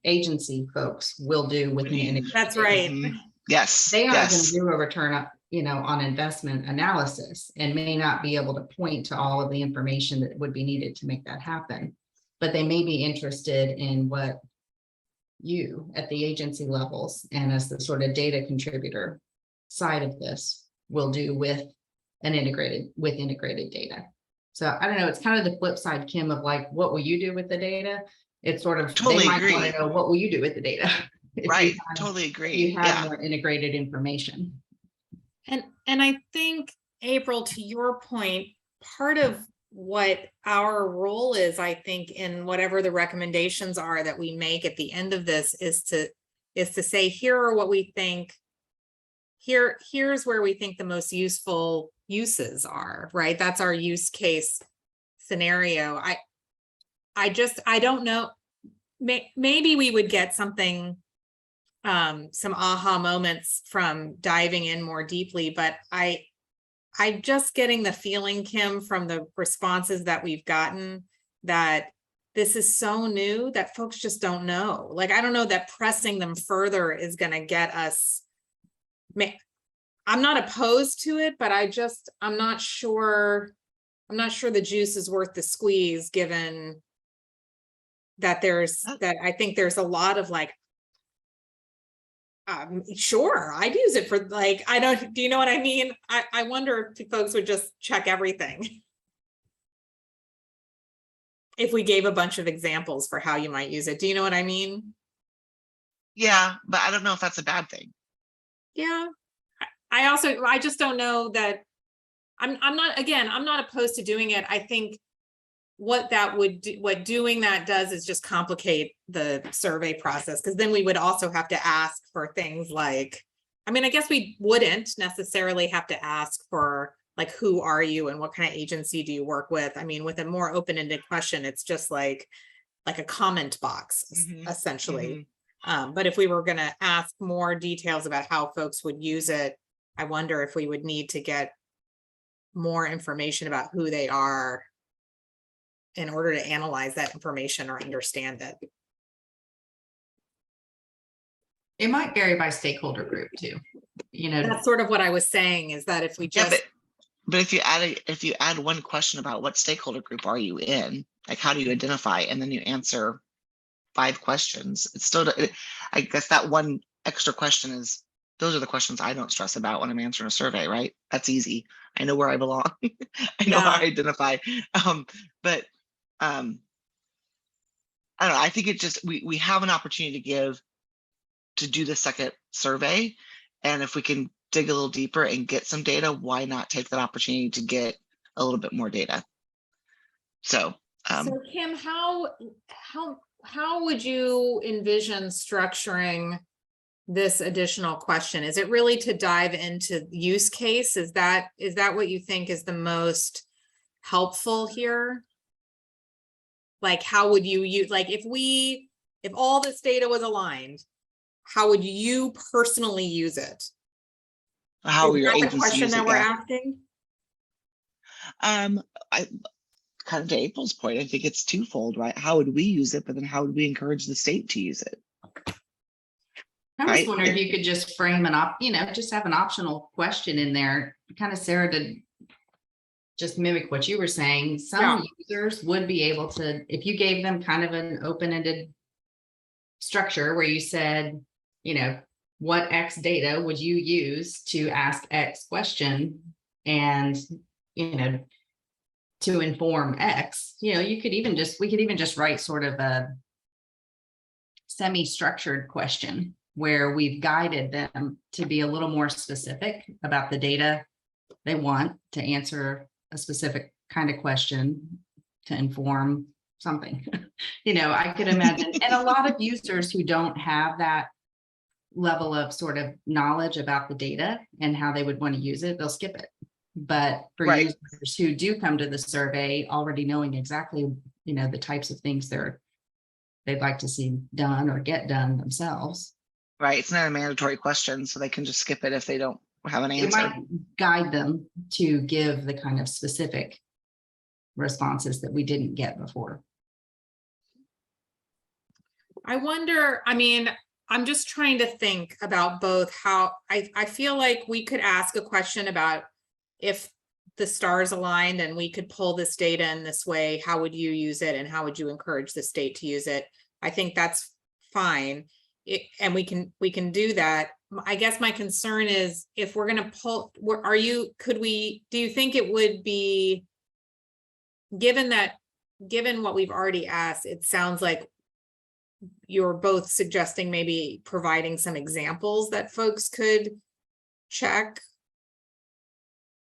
agency folks will do with the integrated That's data. right. Mhm. Yes, They aren't going to yes, do a return up, on investment analysis and may not be able to point to all of the information that would be needed to make that happen. But they may be interested in what you at the agency levels and as the sort of data contributor side of this will do with integrated data. So I don't know, it's kind of the flip side, Kim, of like, what will you do with the data? It's sort of, Totally they might want agree. to know, what will you do with the data? If you right, have- totally You agree. have Yeah, more integrated information. And I think, April, to your point, part of what our role is, I think, in whatever the recommendations are that we make at the end of this is to say, here are what we think, here's where we think the most useful uses are, right? That's our use case scenario. I don't know, maybe we would get something, some aha moments from diving in more deeply, but I'm just getting the feeling, Kim, from the responses that we've gotten, that this is so new that folks just don't know. Like, I don't know that pressing them further is going to get us. I'm not opposed to it, but I'm not sure the juice is worth the squeeze, given that I think there's a lot of like, sure, I'd use it for like, do you know what I mean? I wonder if folks would just check everything. If we gave a bunch of examples for how you might use it. Do you know what I mean? yeah, but I don't know if that's a bad thing. Yeah. I just don't know that I'm not opposed to doing it. I think what doing that does is just complicate the survey process, because then we would also have to ask for things like, I guess we wouldn't necessarily have to ask for like, who are you and what kind of agency do you work with? With a more open-ended question, it's just like a comment box, Mhm, essentially. mhm. But if we were going to ask more details about how folks would use it, I wonder if we would need to get more information about who they are in order to analyze that information or understand it. It might vary by stakeholder group too. That's sort of what I was saying, is that if we Yeah, just, but if you add one question about what stakeholder group are you in, like how do you identify, and then you answer 5 questions, it's still, I guess that one extra question those are the questions I don't stress about when I'm answering a survey, right? That's easy. I know where I belong. I know how I identify. But I don't know. I think it just, we have an opportunity to do the second survey. And if we can dig a little deeper and get some data, why not take that opportunity to get a little bit more data? So, so Kim, how would you envision structuring this additional question? Is it really to dive into use case? Is that what you think is the most helpful here? Like, how would you use, like, if all this data was aligned, how would you personally use it? how Is your that the agency question use that it, we're yeah. asking? I kind of, to April's point, I think it's twofold, right? How would we use it, but then how would we encourage the state to use it? I Right. was wondering if you could just frame just have an optional question in there, kind of, Sarah, to just mimic what you were saying. Some users would be able to, if you gave them kind of an open-ended structure where you said, what X data would you use to ask X question, and, to inform X, we could even just write sort of a semi-structured question where we've guided them to be a little more specific about the data they want to answer a specific kind of question to inform something. I could imagine, and a lot of users who don't have that level of sort of knowledge about the data and how they would want to use it, they'll skip it. But for Right. users who do come to the survey already knowing exactly, the types of things they'd like to see done or get done themselves. Right. It's not a mandatory question, so they can just skip it if they don't have an It answer. might guide them to give the kind of specific responses that we didn't get before. I wonder, I mean, I'm just trying to think about both how, I feel like we could ask a question about if the stars aligned and we could pull this data in this way, how would you use it and how would you encourage the state to use it? I think that's fine. And we can do that. I guess my concern is if we're gonna pull, do you think it would be, given what we've already asked, it sounds like you're both suggesting maybe providing some examples that folks could check.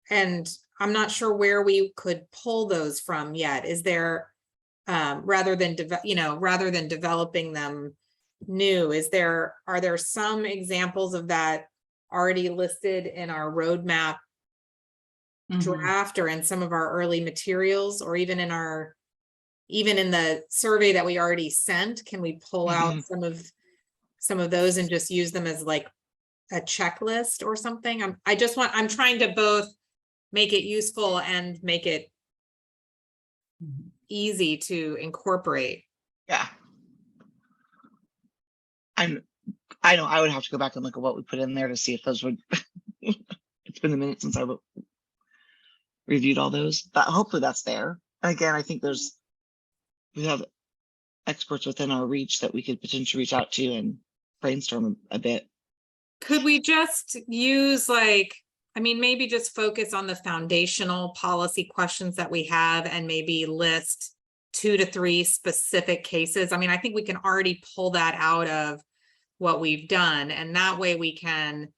And I'm not sure where we could pull those from yet. Is there, rather than developing them new, are there some examples of that already listed in our roadmap draft or in some of our early materials, or even in the survey that we already sent? Can we pull out some of those and just use them as like a checklist or something? I'm trying to both make it useful and make it easy to incorporate. Yeah. I would have to go back and look at what we put in there to see if those would, it's been a minute since I reviewed all those, but hopefully that's there. Again, I think we have experts within our reach that we could potentially reach out to and brainstorm a bit. Could we just use maybe just focus on the foundational policy questions that we have and maybe list 2 to 3 specific cases? I mean, I think we can already pull that out of what we've done. And that way we can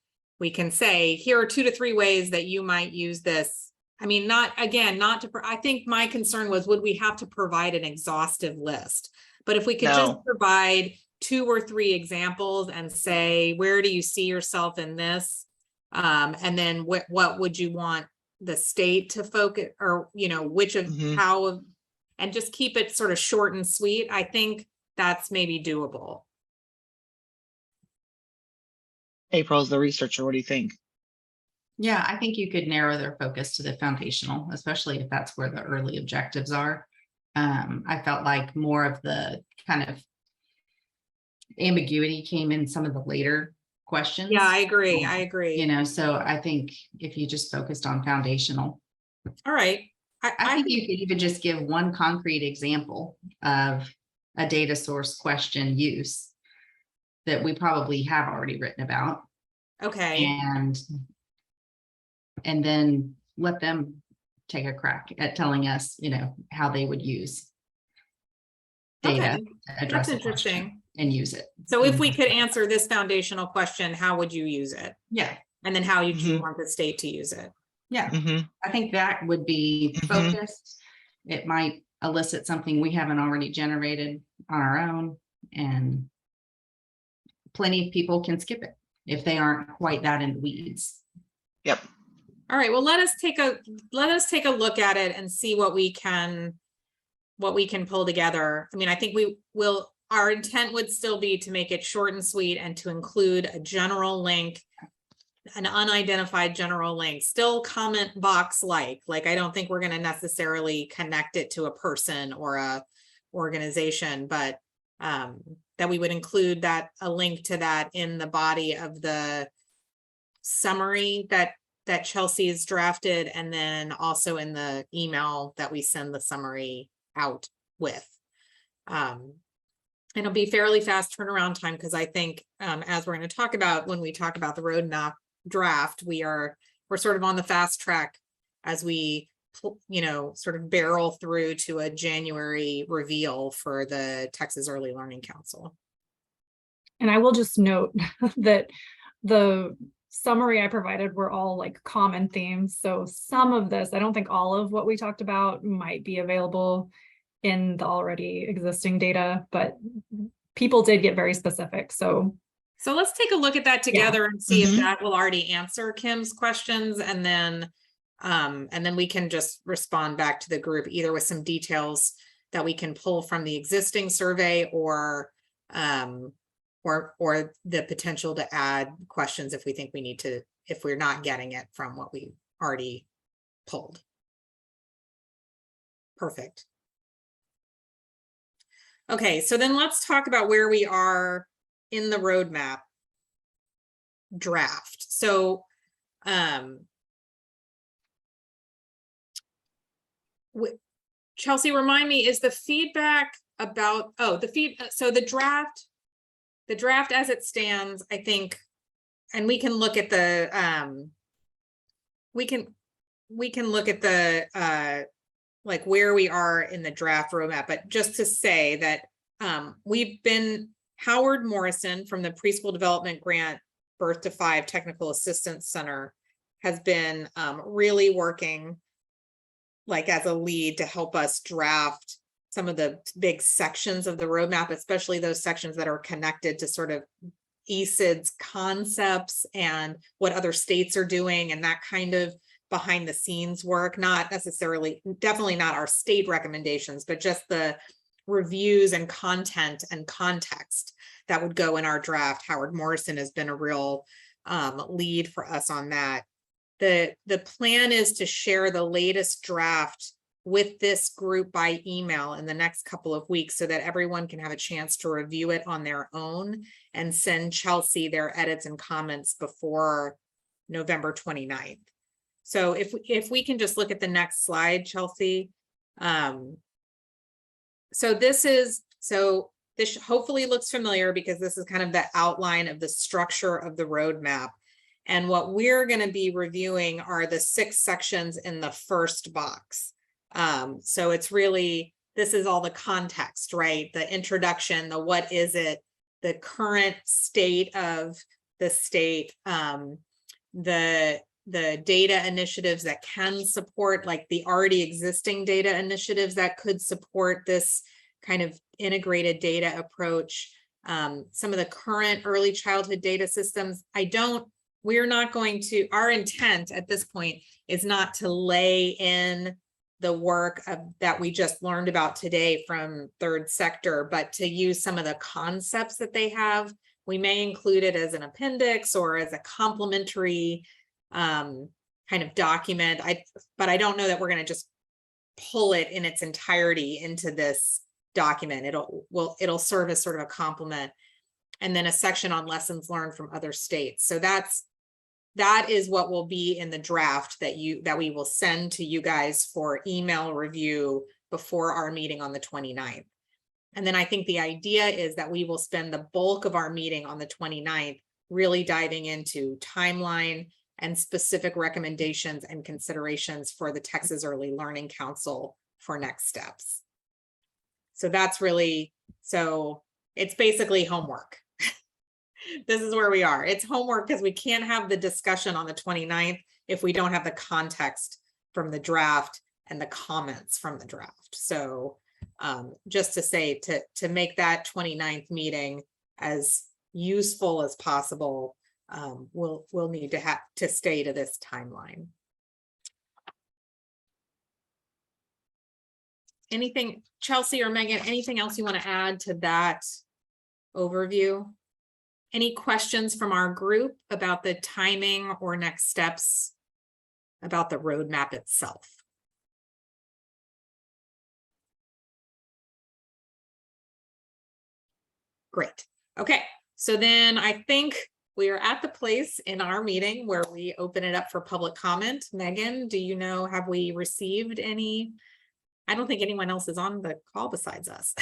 say, here are 2 to 3 ways that you might use this. I mean, I think my concern was, would we have to provide an exhaustive list? But if we could just provide 2 or 3 examples and say, where do you see yourself in this? And then what would you want the state to focus, or, which of how, and just keep it sort of short and sweet. I think that's maybe doable. April's the researcher. What do you think? Yeah, I think you could narrow their focus to the foundational, especially if that's where the early objectives are. I felt like more of the kind of ambiguity came in some of the later questions. Yeah, I agree. So I think if you just focused on foundational. All right. I think you could even just give one concrete example of a data source question use that we probably have already written about. Okay. And then let them take a crack at telling us, how they would use data to address That's the question interesting. and use it. So if we could answer this foundational question, how would you use it? Yeah. And then how would you want the state to use it? Yeah. I think that would be focused. It might elicit something we haven't already generated on our own, and plenty of people can skip it if they aren't quite that in the weeds. Yep. All right, well, let us take a look at it and see what we can pull together. I mean, I think our intent would still be to make it short and sweet and to include a general link, an unidentified general link, still comment box like I don't think we're going to necessarily connect it to a person or a organization, but that we would include a link to that in the body of the summary that Chelsea has drafted, and then also in the email that we send the summary out with. It'll be fairly fast turnaround time, because I think as we're going to talk about when we talk about the roadmap draft, we're sort of on the fast track as we sort of barrel through to a January reveal for the Texas Early Learning Council. And I will just note that the summary I provided were all like common themes. So some of this, I don't think all of what we talked about might be available in the already existing data, but people did get very specific. So let's take a look at that together and see if that will already answer Kim's questions, and then we can just respond back to the group either with some details that we can pull from the existing survey, or the potential to add questions if we think we need to if we're not getting it from what we already pulled. Perfect. Okay, so then let's talk about where we are in the roadmap draft. So, Chelsea, remind me, is the feedback about, so the draft as it stands, I think, and we can look at the, we can look at the, like where we are in the draft roadmap, but just to say that, Howard Morrison from the Preschool Development Grant Birth to 5 Technical Assistance Center has been really working like as a lead to help us draft some of the big sections of the roadmap, especially those sections that are connected to sort of ESID's concepts and what other states are doing and that kind of behind the scenes work, not necessarily, definitely not our state recommendations, but just the reviews and content and context that would go in our draft. Howard Morrison has been a real lead for us on that. The plan is to share the latest draft with this group by email in the next couple of weeks so that everyone can have a chance to review it on their own and send Chelsea their edits and comments before November 29th. So if we can just look at the next slide, Chelsea. So this hopefully looks familiar because this is kind of the outline of the structure of the roadmap. And what we're going to be reviewing are the 6 sections in the first box. So it's really, this is all the context, right? The introduction, the what is it, the current state of the state, the data initiatives that can support, like the already existing data initiatives that could support this kind of integrated data approach. Some of the current early childhood data systems. We're not going to, our intent at this point is not to lay in the work that we just learned about today from third sector, but to use some of the concepts that they have. We may include it as an appendix or as a complementary kind of document. But I don't know that we're going to just pull it in its entirety into this document. It'll serve as sort of a complement, and then a section on lessons learned from other states. So that is what will be in the draft that we will send to you guys for email review before our meeting on the 29th. And then I think the idea is that we will spend the bulk of our meeting on the 29th really diving into timeline and specific recommendations and considerations for the Texas Early Learning Council for next steps. So that's really, so it's basically homework. This is where we are. It's homework because we can't have the discussion on the 29th if we don't have the context from the draft and the comments from the draft. So just to say, to make that 29th meeting as useful as possible, we'll need to have to stay to this timeline. Anything, Chelsea or Megan, anything else you want to add to that overview? Any questions from our group about the timing or next steps about the roadmap itself? Great. Okay, so then I think we are at the place in our meeting where we open it up for public comment. Megan, do you know, have we received any? I don't think anyone else is on the call besides us.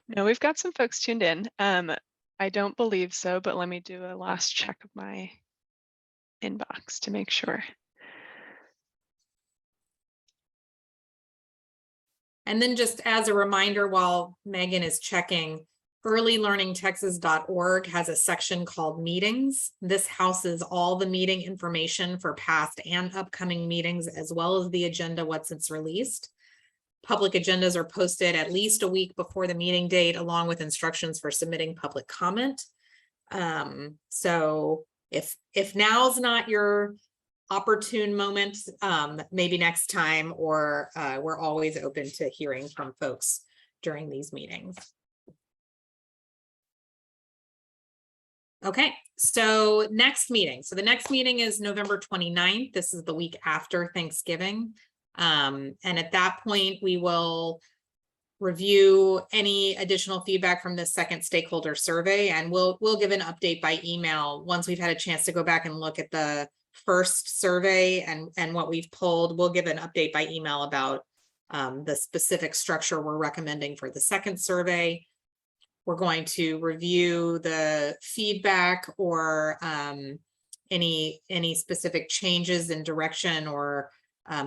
No, we've got some folks tuned in. I don't believe so, but let me do a last check of my inbox to make sure. And then just as a reminder, while Megan is checking, earlylearningtexas.org has a section called meetings. This houses all the meeting information for past and upcoming meetings, as well as the agenda once it's released. Public agendas are posted at least a week before the meeting date, along with instructions for submitting public comment. So if now's not your opportune moment, maybe next time, or we're always open to hearing from folks during these meetings. Okay, so next meeting. So the next meeting is November 29th. This is the week after Thanksgiving. And at that point, we will review any additional feedback from the second stakeholder survey, and we'll give an update by email once we've had a chance to go back and look at the first survey and what we've pulled. We'll give an update by email about the specific structure we're recommending for the second survey. We're going to review the feedback or any specific changes in direction or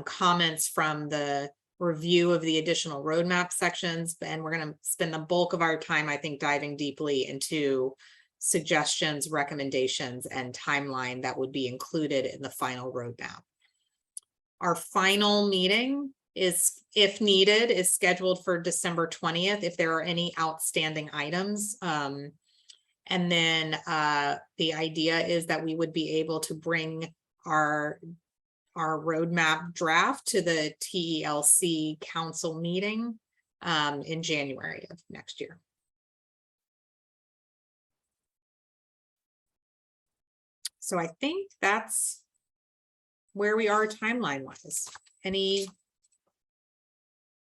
comments from the review of the additional roadmap sections. And we're going to spend the bulk of our time, I think, diving deeply into suggestions, recommendations, and timeline that would be included in the final roadmap. Our final meeting is, if needed, is scheduled for December 20th if there are any outstanding items. And then the idea is that we would be able to bring our roadmap draft to the TELC council meeting in January of next year. So I think that's where we are timeline wise. Any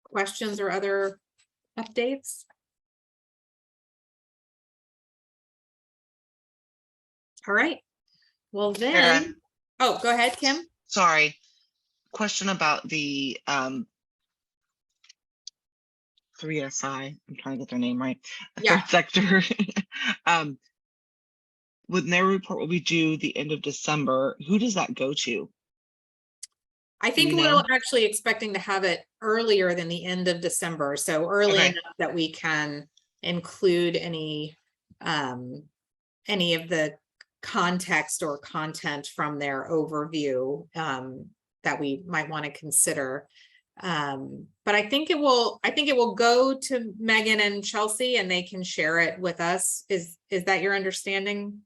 questions or other updates? All right. Well then, Kara. oh, go ahead, Kim. Sorry. Question about the 3SI. I'm trying to get their name right. The Yeah. third sector. When their report will be due the end of December, who does that go to? I think you we're know? actually expecting to have it earlier than the end of December, so early Okay. enough that we can include any of the context or content from their overview that we might want to consider. But I think it will go to Megan and Chelsea and they can share it with us. Is that your understanding?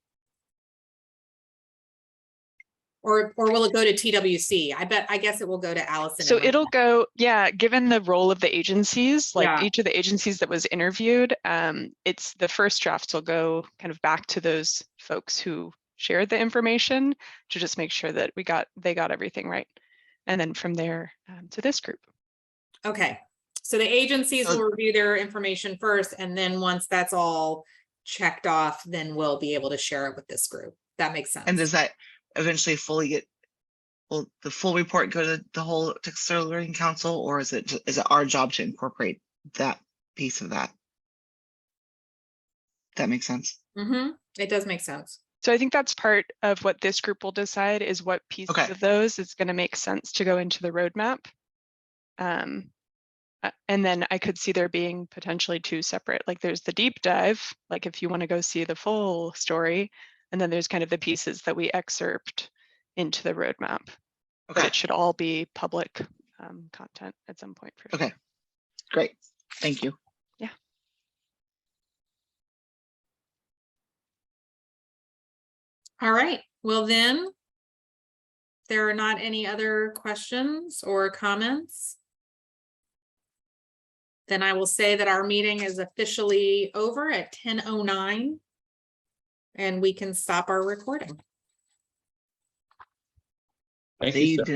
Or will it go to TWC? I guess it will go to Allison. So and it'll Linda. go, yeah, given the role of the agencies, like Yeah. each of the agencies that was interviewed, it's the first drafts will go kind of back to those folks who shared the information to just make sure that they got everything right. And then from there to this group. Okay, so the agencies So- will review their information first, and then once that's all checked off, then we'll be able to share it with this group. That makes sense. And does that eventually will the full report go to the whole Texas Early Learning Council, or is it our job to incorporate that piece of that? That makes sense. It does make sense. So I think that's part of what this group will decide is what pieces Okay. of those is going to make sense to go into the roadmap. And then I could see there being potentially two separate, like there's the deep dive, like if you want to go see the full story, and then there's kind of the pieces that we excerpt into the roadmap. But Okay, it should all be public content at some point. For sure. okay, great. Thank you. All right, well then, there are not any other questions or comments. Then I will say that our meeting is officially over at 10:09. And we can stop our recording. Thank See you, you sir.